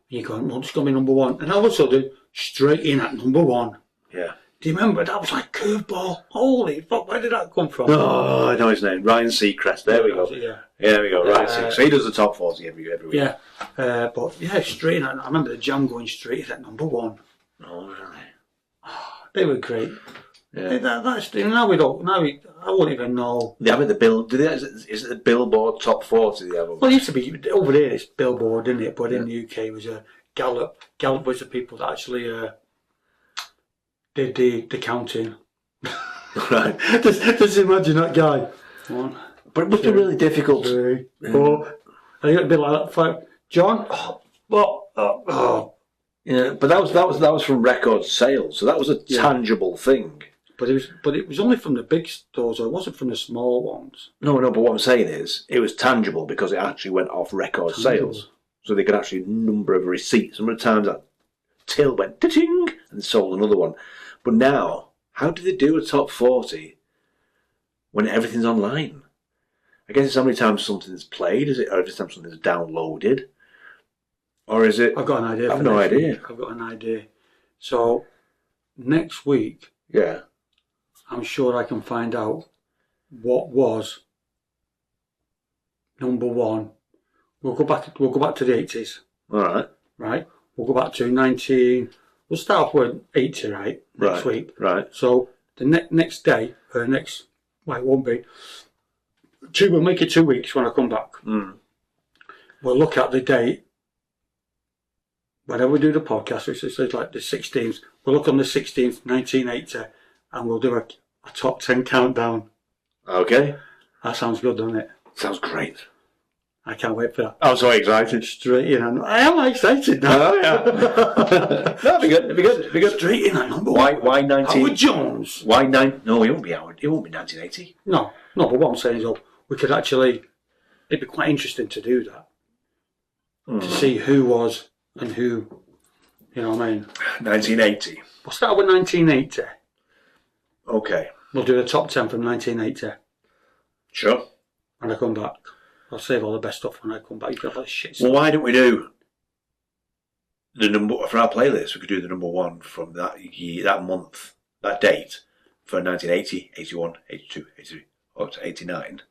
you're going, well, it's going to be number one. And all of a sudden, straight in at number one. Yeah. Do you remember? That was like curveball. Holy fuck, where did that come from? Oh, I know his name. Ryan Seacrest. There we go. Yeah. There we go. Ryan Seacrest. So he does the top 40 every week. Yeah. But yeah, straight in. I remember the Jam going straight in at number one. Oh, really? They were great. Yeah. Now we don't. I won't even know. They have it. Is it the Billboard Top 40? They have. Well, it used to be over there. It's Billboard, didn't it? But in the UK, it was a Gallup. Gallup was the people that actually did the counting. Right. Just imagine that guy. One. But it must be really difficult. 3, 4. And you got to be like that. 5. John. Yeah, but that was from record sales, so that was a tangible thing. But it was only from the big stores. It wasn't from the small ones. No. But what I'm saying is, it was tangible because it actually went off record sales, so they could actually number of receipts. Number of times that till went ta-ting and sold another one. But now, how do they do a top 40 when everything's online? I guess it's how many times something's played, is it, or every time something's downloaded, or is it? I've got an idea. I've no idea. I've got an idea. So next week, yeah, I'm sure I can find out what was number one. We'll go back to the 80s. All right. Right. We'll go back to 19. We'll start off with 80, right? Next week. Right. So the next day, or next, well, it won't be. We'll make it 2 weeks when I come back. We'll look at the date. Whenever we do the podcast, which is like the 16th, we'll look on the 16th, 1980, and we'll do a top 10 countdown. Okay. That sounds good, doesn't it? Sounds great. I can't wait for that. I'm so excited. Straight in. I am excited now. Oh, yeah. That'd be good. It'd be good. Straight in at number one. Why 19? Howard Jones. Why 9? No, it won't be Howard. It won't be 1980. No. But what I'm saying is, we could actually. It'd be quite interesting to do that. To see who was and who. You know what I mean? 1980. We'll start with 1980. Okay. We'll do the top 10 from 1980. Sure. When I come back. I'll save all the best stuff when I come back. You got all this shit. Well, why don't we do the number for our playlist? We could do the number one from that year, that month, that date for 1980, 81, 82, 83, up to 89.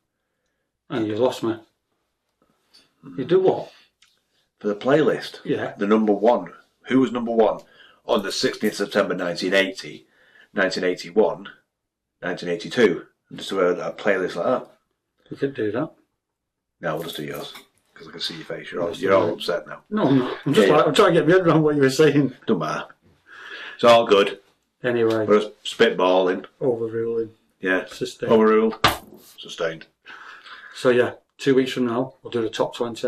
And you lost me. You do what? For the playlist. Yeah. The number one. Who was number one on the 16th September 1980, 1981, 1982? And just do a playlist like that. We could do that. No, we'll just do yours. Because I can see your face. You're all upset now. No, I'm just I'm trying to get my head around what you were saying. Don't matter. It's all good. Anyway. We're just spitballing. Overruling. Yeah. Sustained. Overruled. Sustained. So yeah, 2 weeks from now, we'll do the top 20.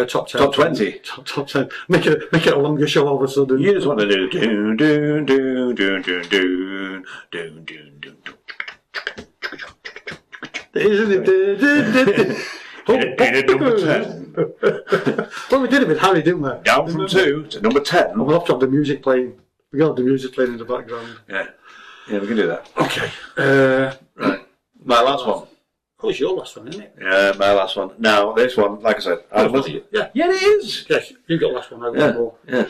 Top 10. Top 20? Top 10. Make it a longer show all of a sudden. You just want to do doon doon doon doon doon doon doon doon doon. Number 10. Well, we did it with Harry, didn't we? Down from 2 to number 10. And we'll have to have the music playing. We got the music playing in the background. Yeah, we can do that. Okay. Right. My last one. Oh, it's your last one, isn't it? Yeah, my last one. Now, this one, like I said, Yeah, it is. Yes, you got the last one. I got more. Yeah.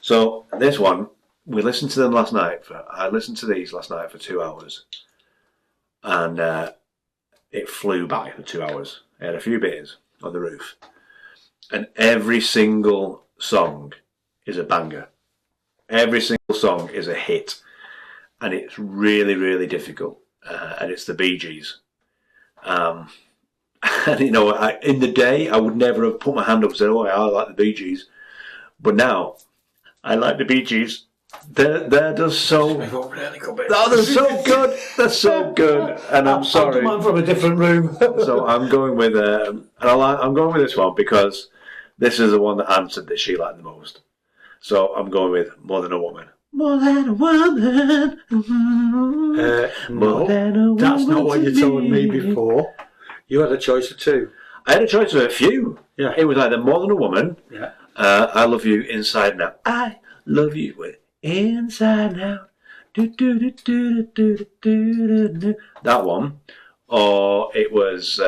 So this one, we listened to them last night. I listened to these last night for 2 hours, and it flew by for 2 hours. I had a few beers on the roof, and every single song is a banger. Every single song is a hit, and it's really, really difficult. And it's the Bee Gees. And, you know, in the day, I would never have put my hand up and said, oh, I like the Bee Gees. But now, I like the Bee Gees. They're just so... Oh, they're so good. They're so good. And I'm sorry. I'll come on from a different room. So I'm going with... I'm going with this one because this is the one that answered that she liked the most. So I'm going with More Than a Woman. More than a woman. No, that's not what you told me before. You had a choice of two. I had a choice of a few. Yeah. It was either More Than a Woman. Yeah. I Love You Inside and Out. I love you with inside and out. That one. Or it was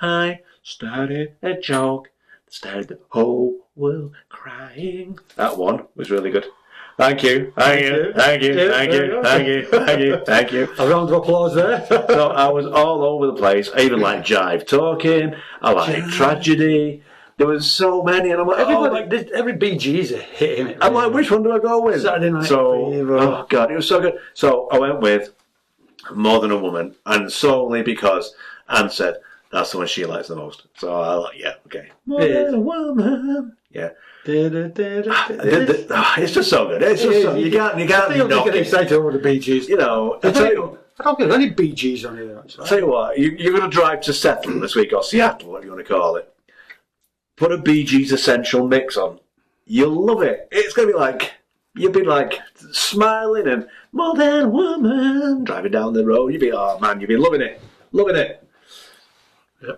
I started a joke, started the whole world crying. That one was really good. Thank you. Thank you. A round of applause there. So I was all over the place. I even like Jive Talking. I like Tragedy. There was so many, and I'm like, every Bee Gees a hit in it. I'm like, which one do I go with? Saturday Night Fever. Oh God, it was so good. So I went with More Than a Woman, and solely because Anne said that's the one she likes the most. So I like, yeah, okay. More Than a Woman. Yeah. It's just so good. It's just so, you can't get excited over the Bee Gees. You know, I don't get any Bee Gees on here. I'll tell you what, you're going to drive to Seattle this week, or Seattle, whatever you want to call it. Put a Bee Gees Essential mix on. You'll love it. It's going to be like, you'll be like smiling and More Than a Woman, driving down the road. You'll be, oh man, you'll be loving it. Loving it.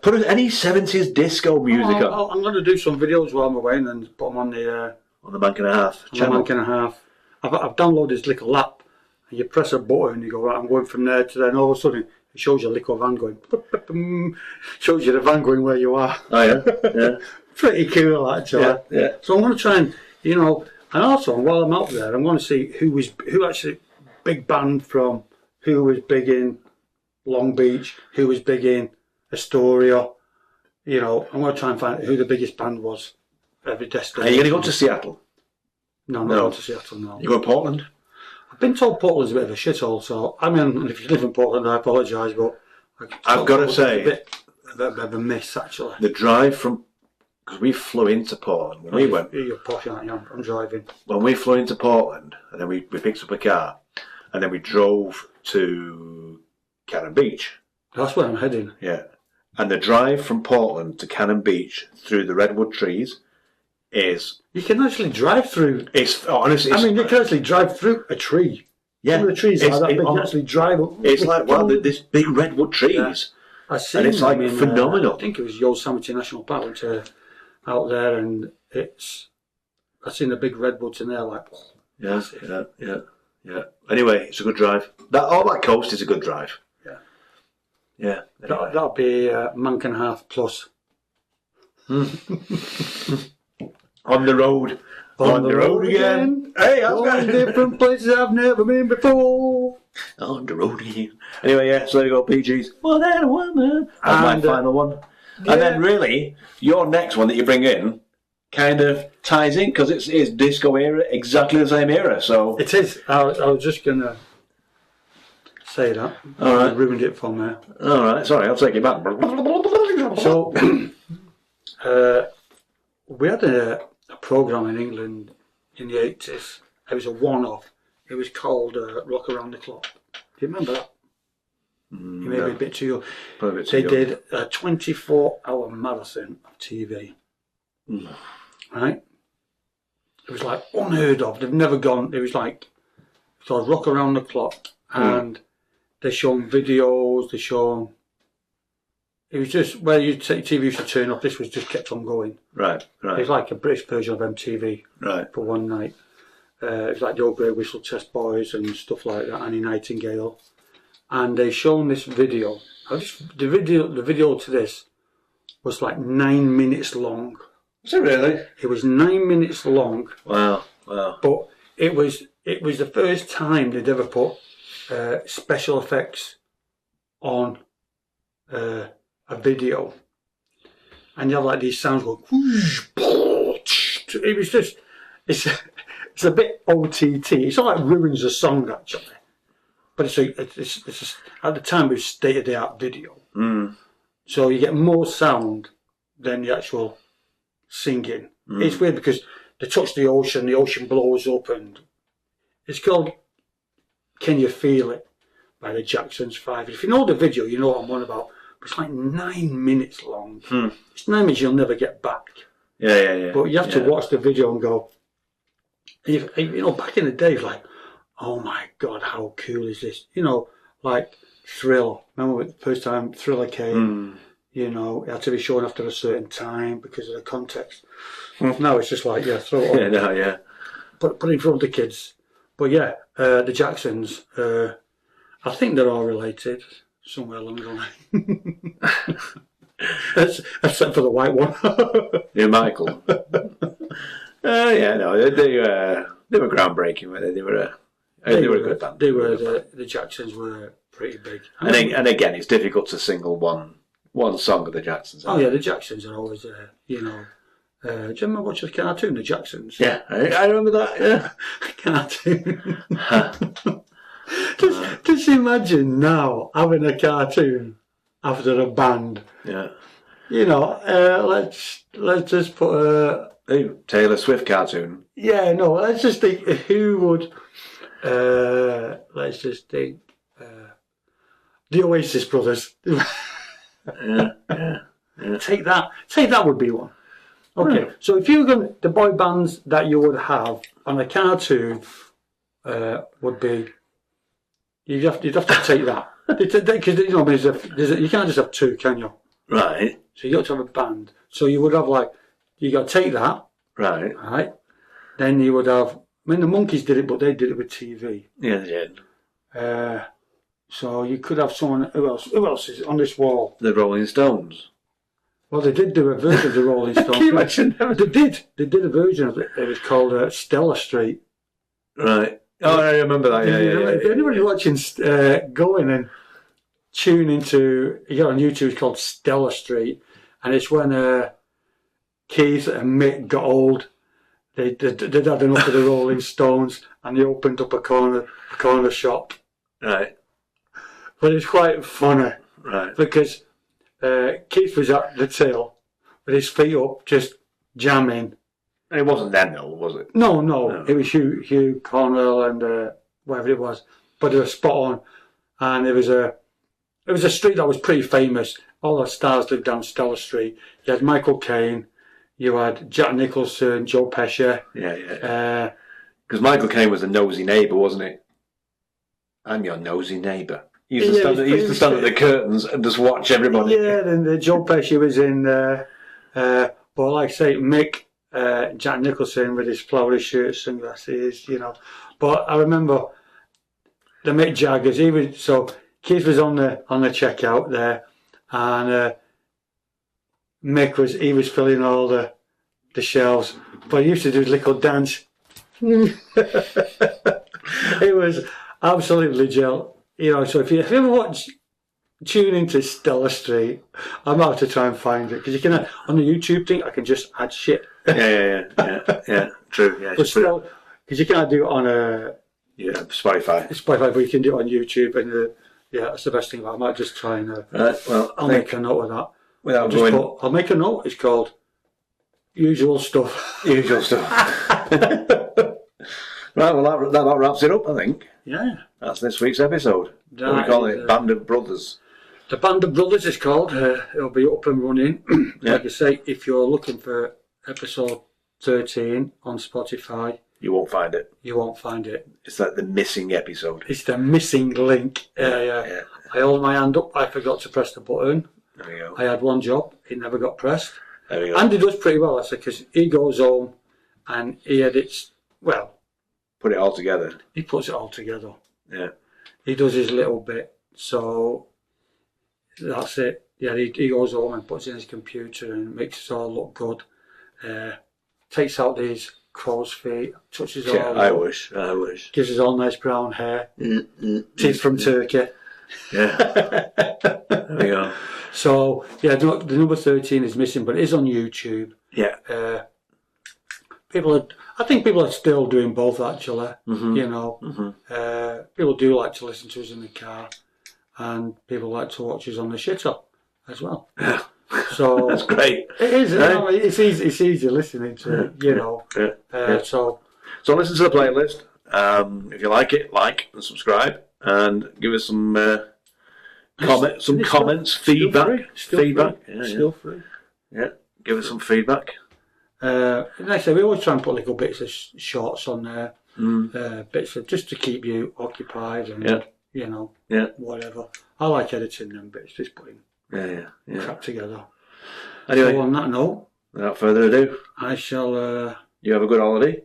Put any 70s disco music on. I'm going to do some videos while I'm away and then put them on the Bank and a Half channel. Bank and a Half. I've downloaded this little app. And you press a button and you go, right, I'm going from there to there, and all of a sudden it shows you a little van going. Shows you the van going where you are. Oh yeah, yeah. Pretty cool actually. Yeah, yeah. So I'm going to try and, you know, and also while I'm out there, I'm going to see who actually big band from, who was big in Long Beach, who was big in Astoria. You know, I'm going to try and find who the biggest band was. Every destination. Are you going to go to Seattle? No, I'm not going to Seattle. No. You go to Portland? I've been told Portland's a bit of a shithole. So I mean, if you live in Portland, I apologise, but I've got to say, a bit of a miss actually. The drive from, because we flew into Portland when we went. You're posh, aren't you? I'm driving. When we flew into Portland, and then we picked up a car, and then we drove to Cannon Beach. That's where I'm heading. Yeah. And the drive from Portland to Cannon Beach through the redwood trees is... You can actually drive through... Honestly... I mean, you can actually drive through a tree. Yeah. Some of the trees are that big, you actually drive up... It's like, wow, this big redwood trees. Yeah. I've seen and it's like phenomenal. I think it was Yosemite National Park, went out there, and I've seen the big redwoods in there, like... Yeah. Anyway, it's a good drive. All that coast is a good drive. Yeah. Anyway. That'll be month and a half plus. On the road. On the road again. Hey, I'm going different places I've never been before. On the road again. Anyway, yeah, so there you go, Bee Gees. More Than a Woman. That's my final one. Yeah. And then really, your next one that you bring in kind of ties in, because it's disco era, exactly the same era. So it is. I was just going to say that. All right. I ruined it for me. All right, sorry, I'll take it back. So, we had a programme in England in the 80s. It was a one-off. It was called Rock Around the Clock. Do you remember that? You may be a bit too young. Probably a bit too young. They did a 24-hour marathon of TV. Right? It was like unheard of. They've never gone. It was like, it's called Rock Around the Clock. And they shown videos, they shown... It was just where TV used to turn off. This was just kept on going. Right. It was like a British version of MTV. Right. For one night. It was like the old Grey Whistle Test Boys and stuff like that. Annie Nightingale, and they shown this video. The video to this was like 9 minutes long. Was it really? It was 9 minutes long. Wow. But it was the first time they'd ever put special effects on a video, and you have like these sounds going. It was just, it's a bit OTT. It's not like ruins a song actually, but it's at the time it was state of the art video. So you get more sound than the actual singing. It's weird because they touch the ocean blows up, and it's called Can You Feel It by the Jacksons 5. If you know the video, you know what I'm on about. But it's like 9 minutes long. It's 9 minutes you'll never get back. Yeah. But you have to watch the video and go, you know, back in the day, like, oh my God, how cool is this? You know, like Thrill. Remember the first time Thriller came? You know, it had to be shown after a certain time because of the context. Now it's just like, throw it on. Put it in front of the kids. But the Jacksons, I think they're all related somewhere along the line. Except for the white one. Yeah, Michael. They were groundbreaking, weren't they? They were a good band. The Jacksons were pretty big. And again, it's difficult to single one song of the Jacksons. Oh yeah, the Jacksons are always there. You know, do you remember watching the cartoon, The Jacksons? Yeah, I remember that. Yeah, cartoon. Just imagine now having a cartoon after a band. Yeah. You know, let's just put a Taylor Swift cartoon. Yeah, no. Let's just think who would. Let's just think the Oasis brothers. Yeah. Take that would be one. Okay, so if you were going, the boy bands that you would have on a cartoon would be, you'd have to take that because you know you can't just have two, can you? Right. So you got to have a band. So you would have you got to take that. Right. Right. Then you would have. I mean, the Monkees did it, but they did it with TV. Yeah, they did. So you could have someone. Who else? Who else is on this wall? The Rolling Stones. Well, they did do a version of the Rolling Stones. Can you imagine? They did. They did a version of it. It was called Stella Street. Right. Oh, I remember that. Yeah. If anybody's watching, go in and tune into. You got on YouTube. It's called Stella Street, and it's when Keith and Mick got old. They'd had enough of the Rolling Stones, and they opened up a corner shop. Right. But it's quite funny. Right. Because Keith was at the till with his feet up, just jamming. And it wasn't then, though, was it? No. It was Hugh Cornwell and whatever it was. But they were spot on. And it was a street that was pretty famous. All the stars lived down Stella Street. You had Michael Caine. You had Jack Nicholson, Joe Pesci. Yeah. Because Michael Caine was a nosy neighbour, wasn't he? I'm your nosy neighbour. He used to stand at the curtains and just watch everybody. Yeah, then Joe Pesci was in but like I say, Mick, Jack Nicholson with his flowery shirt, sunglasses, you know. But I remember the Mick Jaggers, Keith was on the checkout there, and Mick was filling all the shelves, but he used to do his little dance. It was absolutely gel. You know, so if you ever tune into Stella Street, I'm about to try and find it because you can on the YouTube thing. I can just add shit. Yeah. True. Yeah, but still, because you can't do it on Spotify. But you can do it on YouTube, and that's the best thing about it. I might just try and I'll make a note of that. I'll make a note. It's called Usual Stuff. Usual Stuff. Right, well that about wraps it up, I think. Yeah. That's this week's episode. What we call it? Band of Brothers. The Band of Brothers is called. It'll be up and running. Like I say, if you're looking for episode 13 on Spotify, you won't find it. It's like the missing episode. It's the missing link. Yeah. I hold my hand up. I forgot to press the button. There we go. I had one job. It never got pressed. There we go. And he does pretty well, I say, because he goes home and he edits, put it all together. He puts it all together. Yeah. He does his little bit. So that's it. Yeah, he goes home and puts it in his computer and makes it all look good. Takes out these crow's feet, touches all. I wish. Gives us all nice brown hair. Teeth from Turkey. Yeah. There we go. So the number 13 is missing, but it is on YouTube. Yeah. I think people are still doing both actually. Mm-hmm. You know, mm-hmm. People do like to listen to us in the car, and people like to watch us on the shitter. as well. Yeah. So That's great. it is. Yeah. You know, it's easy. It's easy listening to. You know. Yeah. So listen to the playlist. If you like it, like and subscribe, and give us some comments, feedback. Feedback. Still free. Yeah. Give us some feedback. Like I say, we always try and put little bits of shorts on there, bits of just to keep you occupied and you know, whatever. I like editing them bits, just putting crap together. Anyway, so on that note, without further ado, I shall. You have a good holiday.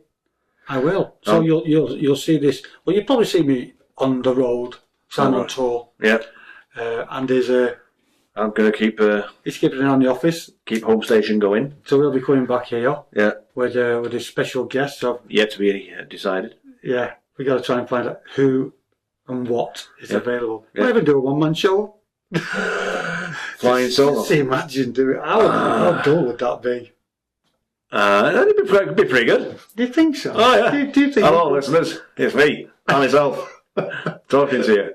I will. So you'll see this. Well, you'll probably see me on the road, on tour. Yeah. And there's a. I'm going to keep. He's keeping an eye on the office. Keep home station going. So we'll be coming back here. Yeah. With a special guest. So yet to be decided. Yeah, we got to try and find out who and what is available. Yeah. We'll even do a one-man show. Flying solo. Just imagine doing it. How dull would that be? That'd be pretty good. Do you think so? Oh yeah. Do you think? Hello, listeners. It's me, and myself, talking to you.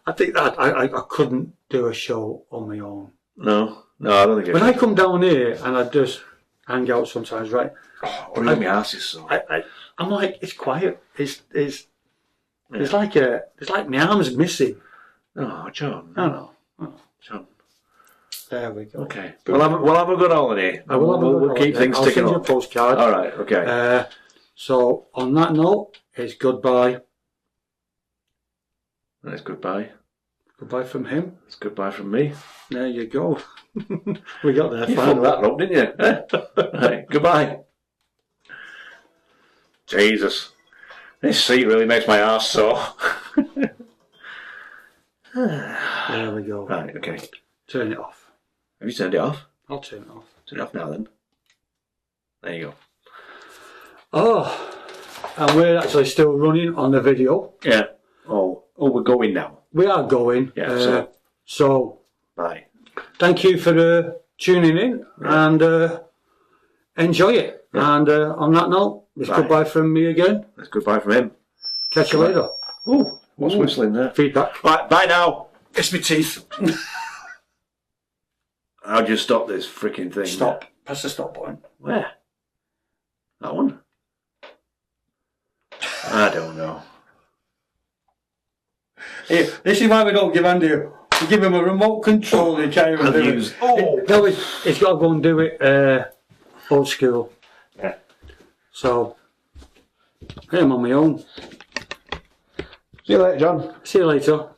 I think that I couldn't do a show on my own. No, I don't think. When I come down here and I just hang out sometimes, right? What do you my ass is so? I'm like, it's quiet. It's like my arm's missing. Oh, John. I know. John. There we go. Okay. We'll have a good holiday. We'll keep things I'll ticking send you up. a postcard. All right. Okay. So on that note, it's goodbye. That's goodbye. Goodbye from him. It's goodbye from me. There you go. We got there. You fucked that up, didn't you? Right. Goodbye. Jesus. This seat really makes my arse sore. There we go. Right, okay. Turn it off. Have you turned it off? I'll turn it off. Turn it off now then. There you go. Oh, and we're actually still running on the video. Yeah. Oh, we're going now. We are going. Yeah, so bye. Thank you for tuning in and enjoy it. Yeah. And on that note, it's goodbye from me again. It's goodbye from him. Catch you later. Ooh, what's whistling there? Feedback. Right, bye now. It's my teeth. How'd you stop this freaking thing? Stop. Press the stop button. Where? That one? I don't know. Hey, this is why we don't give Andy. We give him a remote control. He can't even do it. Oh, no, he's got to go and do it old school. Yeah. So, I'm on my own. See you later, John. See you later.